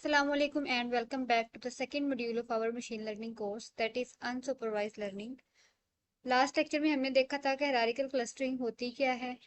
Assalamualaikum and welcome back to the second module of our machine learning course, that is unsupervised learning. Last lecture में हमने देखा था कि hierarchical clustering होती क्या है,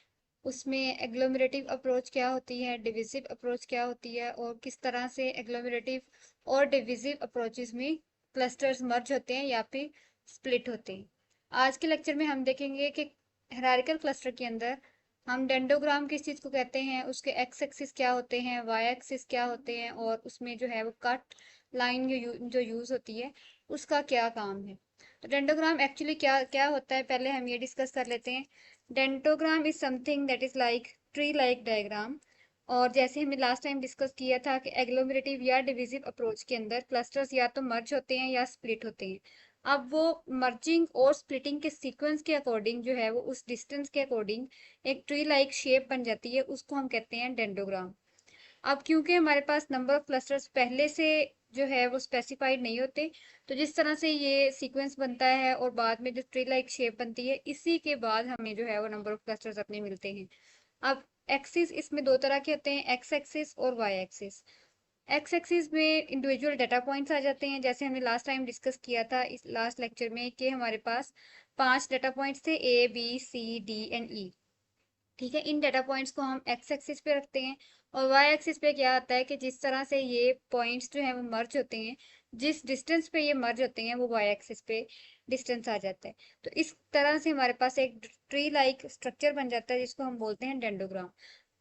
उसमें एग्लोमरेटिव अप्रोच क्या होती है, डिविजिव अप्रोच क्या होती है और किस तरह से एग्लोमरेटिव और डिविजिव अप्रोचेस में क्लस्टर्स मर्ज होते हैं या फिर स्प्लिट होते हैं। आज के लेक्चर में हम देखेंगे कि हायरार्किकल क्लस्टर के अंदर हम डेंडोग्राम किस चीज़ को कहते हैं, उसके एक्स एक्सिस क्या होते हैं, वाई एक्सिस क्या होते हैं और उसमें जो है वो कट लाइन जो यूज़ होती है उसका क्या काम है। तो डेंडोग्राम एक्चुअली क्या क्या होता है, पहले हम ये डिस्कस कर लेते हैं। Dendrogram is something that is like tree like diagram. और जैसे हमने लास्ट टाइम डिस्कस किया था कि एग्लोमरेटिव या डिविजिव अप्रोच के अंदर क्लस्टर्स या तो मर्ज होते हैं या स्प्लिट होते हैं। अब वो मर्जिंग और स्प्लिटिंग के सीक्वेंस के अकॉर्डिंग जो है वो उस डिस्टेंस के अकॉर्डिंग एक ट्री लाइक शेप बन जाती है, उसको हम कहते हैं डेंडोग्राम। अब क्योंकि हमारे पास नंबर ऑफ क्लस्टर्स पहले से जो है वो स्पेसिफाइड नहीं होते, तो जिस तरह से ये सीक्वेंस बनता है और बाद में जो ट्री लाइक शेप बनती है, इसी के बाद हमें जो है वो नंबर ऑफ क्लस्टर्स अपने मिलते हैं। अब एक्सिस इसमें दो तरह के होते हैं, एक्स एक्सिस और वाई एक्सिस। एक्स एक्सिस में इंडिविजुअल डाटा पॉइंट्स आ जाते हैं, जैसे हमने लास्ट टाइम डिस्कस किया था इस लास्ट लेक्चर में कि हमारे पास 5 डाटा पॉइंट्स थे, A B C D and E. ठीक है, इन डाटा पॉइंट्स को हम एक्स एक्सिस पे रखते हैं। और वाई एक्सिस पे क्या आता है कि जिस तरह से ये पॉइंट्स जो है वो मर्ज होते हैं, जिस डिस्टेंस पे ये मर्ज होते हैं वो वाई एक्सिस पे डिस्टेंस आ जाता है। तो इस तरह से हमारे पास एक ट्री लाइक स्ट्रक्चर बन जाता है जिसको हम बोलते हैं डेंडोग्राम।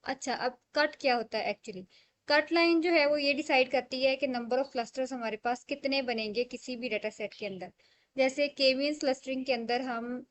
अच्छा, अब कट क्या होता है एक्चुअली। कट लाइन जो है वो ये डिसाइड करती है कि नंबर ऑफ क्लस्टर्स हमारे पास कितने बनेंगे किसी भी डाटा सेट के अंदर। जैसे के मींस क्लस्टरिंग के अंदर हम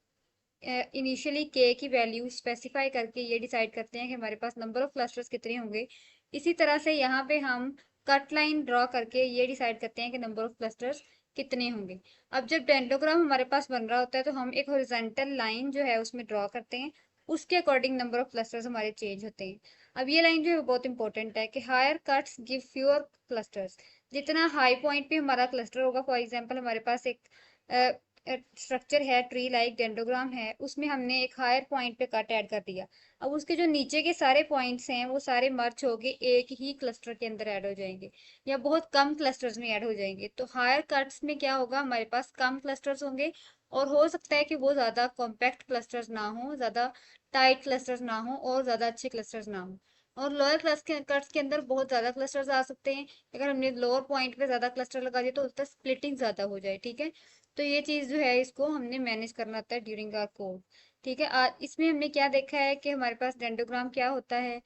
इनिशियली के की वैल्यू स्पेसिफाई करके ये डिसाइड करते हैं कि हमारे पास नंबर ऑफ क्लस्टर्स कितने होंगे। इसी तरह से यहाँ पे हम कट लाइन ड्रॉ करके ये डिसाइड करते हैं कि नंबर ऑफ क्लस्टर्स कितने होंगे। अब जब डेंडोग्राम हमारे पास बन रहा होता है तो हम एक हॉरिजॉन्टल लाइन जो है उसमें ड्रॉ करते हैं, उसके अकॉर्डिंग नंबर ऑफ क्लस्टर्स हमारे चेंज होते हैं। अब ये लाइन जो है बहुत इंपॉर्टेंट है कि higher cuts give fewer clusters. जितना हाई पॉइंट पे हमारा क्लस्टर होगा, फॉर एग्जांपल हमारे पास एक स्ट्रक्चर है, ट्री लाइक डेंडोग्राम है, उसमें हमने एक हायर पॉइंट पे कट ऐड कर दिया। अब उसके जो नीचे के सारे पॉइंट्स हैं वो सारे मर्ज होके एक ही क्लस्टर के अंदर ऐड हो जाएंगे या बहुत कम क्लस्टर्स में ऐड हो जाएंगे। तो हायर कट्स में क्या होगा, हमारे पास कम क्लस्टर्स होंगे और हो सकता है कि वो ज्यादा कॉम्पैक्ट क्लस्टर्स ना हो, ज्यादा टाइट क्लस्टर्स ना हो और ज्यादा अच्छे क्लस्टर्स ना हो। और लोअर क्लास के कट्स के अंदर बहुत ज्यादा क्लस्टर्स आ सकते हैं। अगर हमने लोअर पॉइंट पे ज्यादा क्लस्टर लगा दिया तो उसका स्प्लिटिंग ज्यादा हो जाए। ठीक है, तो ये चीज जो है इसको हमने मैनेज करना होता है ड्यूरिंग आवर कोड। ठीक है, इसमें हमने क्या देखा है कि हमारे पास डेंडोग्राम क्या होता है,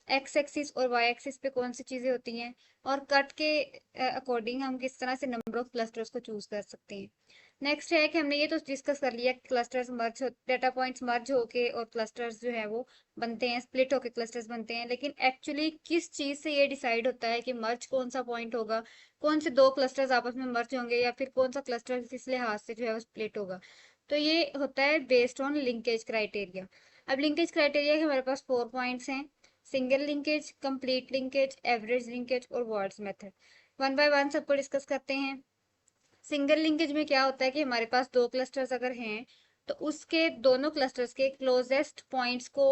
एक्स एक्सिस और वाई एक्सिस पे कौन सी चीजें होती हैं और कट के अकॉर्डिंग हम किस तरह से नंबर ऑफ क्लस्टर्स को चूज कर सकते हैं। नेक्स्ट है कि हमने ये तो डिस्कस कर लिया, क्लस्टर्स मर्ज हो, डाटा पॉइंट्स मर्ज होके और क्लस्टर्स जो है वो बनते हैं, स्प्लिट होके क्लस्टर्स बनते हैं। लेकिन एक्चुअली किस चीज से ये डिसाइड होता है कि मर्ज कौन सा पॉइंट होगा, कौन से दो क्लस्टर्स आपस में मर्ज होंगे या फिर कौन सा क्लस्टर किस लिहाज से जो है वो स्प्लिट होगा। तो ये होता है बेस्ड ऑन लिंकेज क्राइटेरिया। अब लिंकेज क्राइटेरिया के हमारे पास 4 पॉइंट्स हैं, single linkage, complete linkage, average linkage और Ward's method. One by one सबको डिस्कस करते हैं। सिंगल लिंकेज में क्या होता है कि हमारे पास दो क्लस्टर्स अगर हैं तो उसके दोनों क्लस्टर्स के क्लोजेस्ट पॉइंट्स को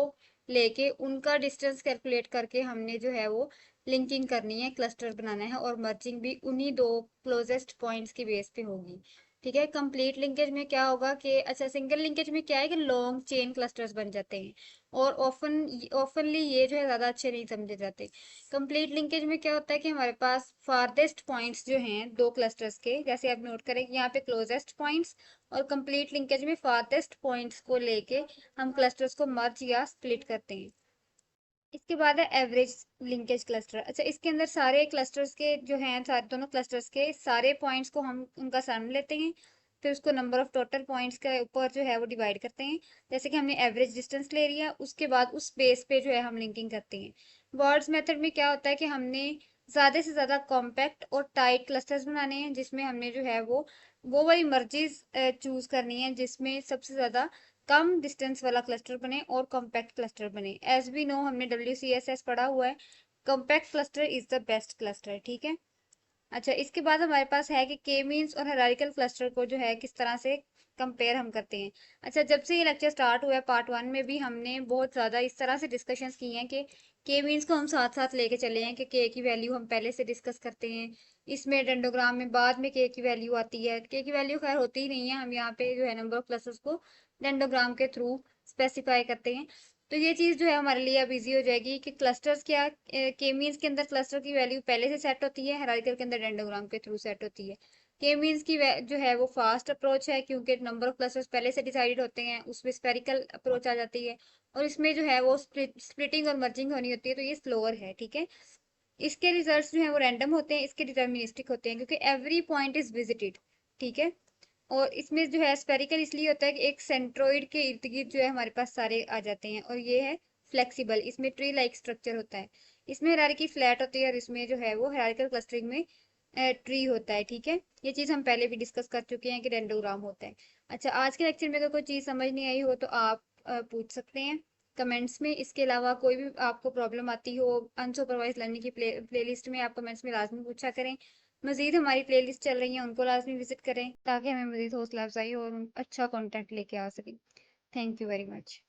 लेके उनका डिस्टेंस कैलकुलेट करके हमने जो है वो लिंकिंग करनी है, क्लस्टर बनाना है और मर्जिंग भी उन्हीं दो क्लोजेस्ट पॉइंट्स की बेस पे होगी। ठीक है, कंप्लीट लिंकेज में क्या होगा कि अच्छा, सिंगल लिंकेज में क्या है कि लॉन्ग चेन क्लस्टर्स बन जाते हैं और ऑफनली ये जो है ज्यादा अच्छे नहीं समझे जाते। कंप्लीट लिंकेज में क्या होता है कि हमारे पास फारदेस्ट पॉइंट्स जो हैं दो क्लस्टर्स के, जैसे आप नोट करें कि यहाँ पे क्लोजेस्ट पॉइंट्स और कंप्लीट लिंकेज में फारदेस्ट पॉइंट्स को लेके हम क्लस्टर्स को मर्ज या स्प्लिट करते हैं। इसके बाद है एवरेज लिंकेज क्लस्टर। अच्छा, इसके अंदर सारे क्लस्टर्स के जो हैं, सारे दोनों क्लस्टर्स के सारे पॉइंट्स को हम उनका सम लेते हैं, फिर उसको नंबर ऑफ टोटल पॉइंट्स के ऊपर जो है वो डिवाइड करते हैं। जैसे कि हमने एवरेज डिस्टेंस ले लिया, उसके बाद उस बेस पे जो है हम लिंकिंग करते हैं। वर्ड्स मेथड में क्या होता है कि हमने ज्यादा से ज्यादा कॉम्पैक्ट और टाइट क्लस्टर्स बनाने हैं, जिसमें हमने जो है वो वाली मर्जीज चूज करनी है जिसमें सबसे ज्यादा कम डिस्टेंस वाला क्लस्टर बने और कॉम्पैक्ट क्लस्टर बने। एज वी नो, हमने WCSS पढ़ा हुआ है, compact cluster is the best cluster. ठीक है, अच्छा, इसके बाद हमारे पास है कि के मीन्स और हायरार्किकल क्लस्टर को जो है किस तरह से कंपेयर हम करते हैं। अच्छा, जब से ये लेक्चर स्टार्ट हुआ है पार्ट 1 में भी हमने बहुत ज़्यादा इस तरह से डिस्कशंस की हैं कि के मीन्स को हम साथ साथ लेके चले हैं कि के की वैल्यू हम पहले से डिस्कस करते हैं। इसमें डेंडोग्राम में बाद में के की वैल्यू आती है। के की वैल्यू खैर होती ही नहीं है, हम यहाँ पे जो है नंबर ऑफ क्लस्टर्स को डेंडोग्राम के थ्रू स्पेसिफाई करते हैं। तो ये चीज जो है हमारे लिए अब इजी हो जाएगी कि क्लस्टर्स क्या, के मीन्स के अंदर क्लस्टर की वैल्यू पहले से सेट होती है, हायरार्किकल के अंदर डेंडोग्राम के थ्रू सेट होती है। के मीन्स की जो है वो फास्ट अप्रोच है, क्योंकि नंबर ऑफ क्लस्टर्स पहले से डिसाइडेड होते हैं, उसमें स्पेरिकल अप्रोच आ जाती है। और इसमें जो है वो स्प्लिटिंग और मर्जिंग होनी होती है, तो ये स्लोअर है, ठीक है। इसके रिजल्ट्स जो है वो रैंडम होते हैं, इसके डिटर्मिनिस्टिक होते हैं, क्योंकि एवरी पॉइंट इज विजिटेड, ठीक है। और इसमें जो है स्पेरिकल इसलिए होता है कि एक सेंट्रोइड के इर्द गिर्द जो है हमारे पास सारे आ जाते हैं। और ये है फ्लेक्सिबल, इसमें ट्री लाइक स्ट्रक्चर होता है। इसमें हायरार्की फ्लैट होती है और इसमें जो है वो हायरार्किकल क्लस्टरिंग में ट्री होता है, ठीक है। ये चीज हम पहले भी डिस्कस कर चुके हैं कि डेंडोग्राम होता है। अच्छा, आज के लेक्चर में अगर कोई चीज समझ नहीं आई हो तो आप पूछ सकते हैं कमेंट्स में। इसके अलावा कोई भी आपको प्रॉब्लम आती हो अनसुपरवाइज लर्निंग की प्लेलिस्ट में, आप कमेंट्स में लाजमी पूछा करें। मजीद हमारी प्लेलिस्ट चल रही है, उनको लाजमी विजिट करें ताकि हमें मजीद हौसला अफजाई और अच्छा कंटेंट लेके आ सकें। Thank you very much.